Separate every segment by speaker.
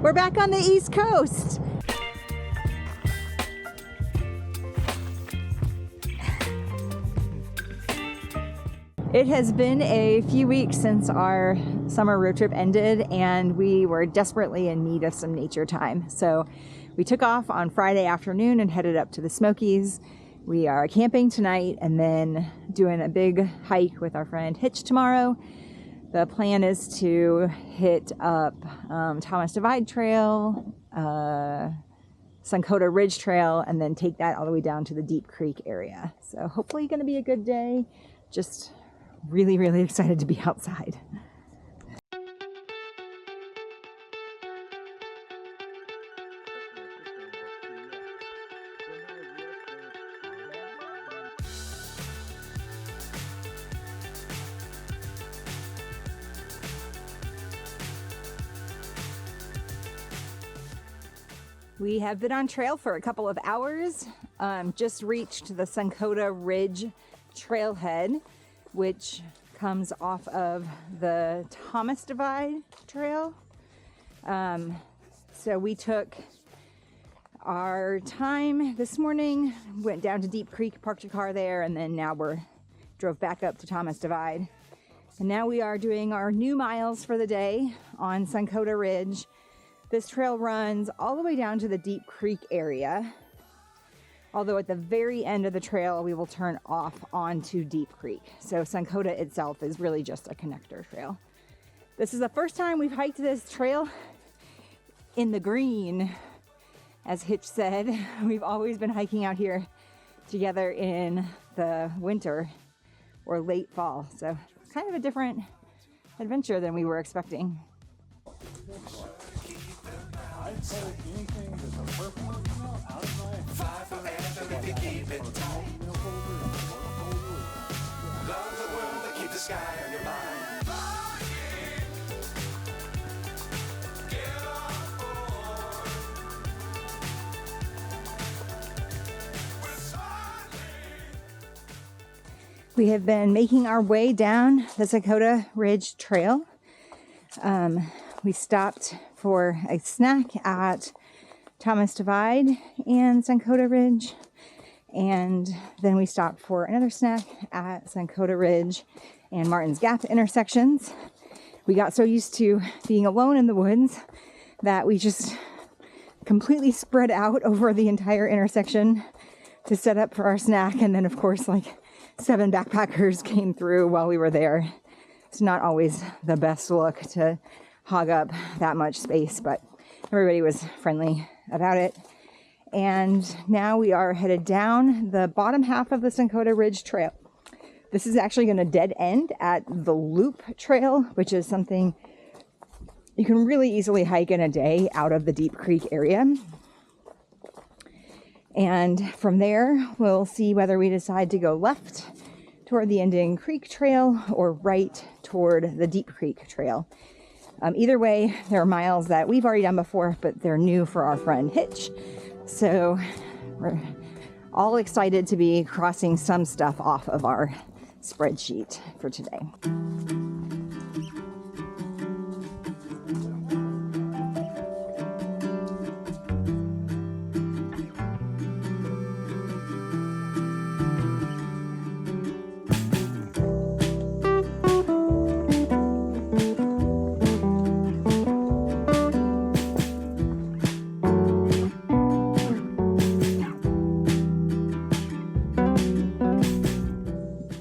Speaker 1: We're back on the East Coast. It has been a few weeks since our summer road trip ended, and we were desperately in need of some nature time. So we took off on Friday afternoon and headed up to the Smokies. We are camping tonight and then doing a big hike with our friend Hitch tomorrow. The plan is to hit up Thomas Divide Trail, Sunkota Ridge Trail, and then take that all the way down to the Deep Creek area. So hopefully going to be a good day. Just really, really excited to be outside. We have been on trail for a couple of hours, just reached the Sunkota Ridge trailhead, which comes off of the Thomas Divide Trail. So we took our time this morning, went down to Deep Creek, parked your car there, and then now drove back up to Thomas Divide. And now we are doing our new miles for the day on Sunkota Ridge. This trail runs all the way down to the Deep Creek area, although at the very end of the trail, we will turn off onto Deep Creek. So Sunkota itself is really just a connector trail. This is the first time we've hiked this trail in the green, as Hitch said. We've always been hiking out here together in the winter or late fall. So it's kind of a different adventure than we were expecting.
Speaker 2: I'd say anything that's a purple, out of my fight forever if you keep it tight. Love the world that keep the sky on your mind.
Speaker 1: We have been making our way down the Sunkota Ridge Trail. We stopped for a snack at Thomas Divide and Sunkota Ridge, and then we stopped for another snack at Sunkota Ridge and Martin's Gap intersections. We got so used to being alone in the woods that we just completely spread out over the entire intersection to set up for our snack, and then of course like 7 backpackers came through while we were there. It's not always the best look to hog up that much space, but everybody was friendly about it. And now we are headed down the bottom half of the Sunkota Ridge Trail. This is actually going to dead end at the Loop Trail, which is something you can really easily hike in a day out of the Deep Creek area. And from there, we'll see whether we decide to go left toward the Indian Creek Trail or right toward the Deep Creek Trail. Either way, there are miles that we've already done before, but they're new for our friend Hitch. So we're all excited to be crossing some stuff off of our spreadsheet for today.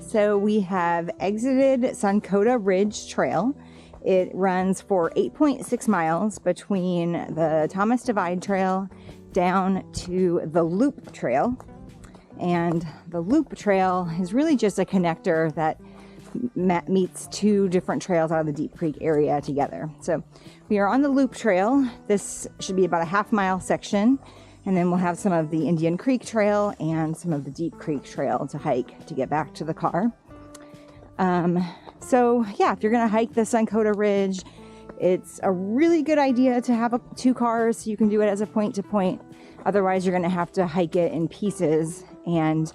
Speaker 1: So we have exited Sunkota Ridge Trail. It runs for 8.6 miles between the Thomas Divide Trail down to the Loop Trail. And the Loop Trail is really just a connector that meets 2 different trails out of the Deep Creek area together. So we are on the Loop Trail. This should be about a half-mile section. And then we'll have some of the Indian Creek Trail and some of the Deep Creek Trail to hike to get back to the car. So yeah, if you're going to hike the Sunkota Ridge, it's a really good idea to have 2 cars so you can do it as a point to point. Otherwise, you're going to have to hike it in pieces. And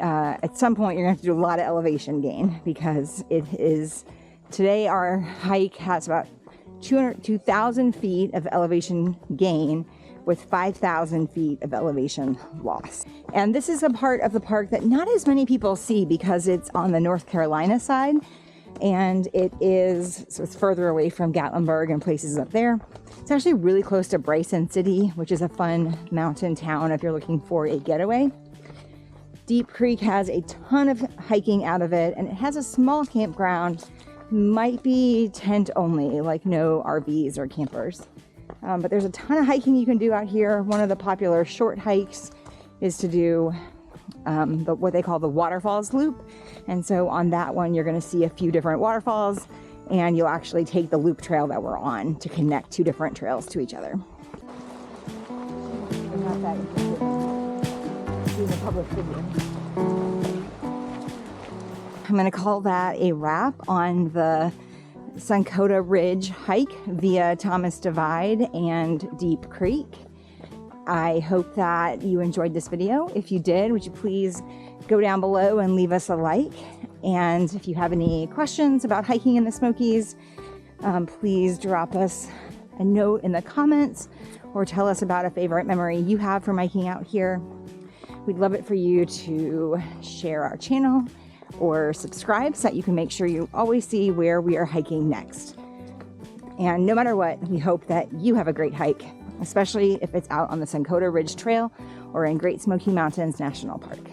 Speaker 1: at some point, you're going to have to do a lot of elevation gain because it is, today our hike has about 2,000 feet of elevation gain with 5,000 feet of elevation loss. And this is a part of the park that not as many people see because it's on the North Carolina side, and it's further away from Gatlinburg and places up there. It's actually really close to Bryson City, which is a fun mountain town if you're looking for a getaway. Deep Creek has a ton of hiking out of it, and it has a small campground, might be tent only, like no RVs or campers. But there's a ton of hiking you can do out here. One of the popular short hikes is to do what they call the waterfalls loop. And so on that one, you're going to see a few different waterfalls, and you'll actually take the loop trail that we're on to connect two different trails to each other. I'm not that interested in doing a public video. I'm going to call that a wrap on the Sunkota Ridge hike via Thomas Divide and Deep Creek. I hope that you enjoyed this video. If you did, would you please go down below and leave us a like? And if you have any questions about hiking in the Smokies, please drop us a note in the comments or tell us about a favorite memory you have from hiking out here. We'd love it for you to share our channel or subscribe so that you can make sure you always see where we are hiking next. And no matter what, we hope that you have a great hike, especially if it's out on the Sunkota Ridge Trail or in Great Smoky Mountains National Park.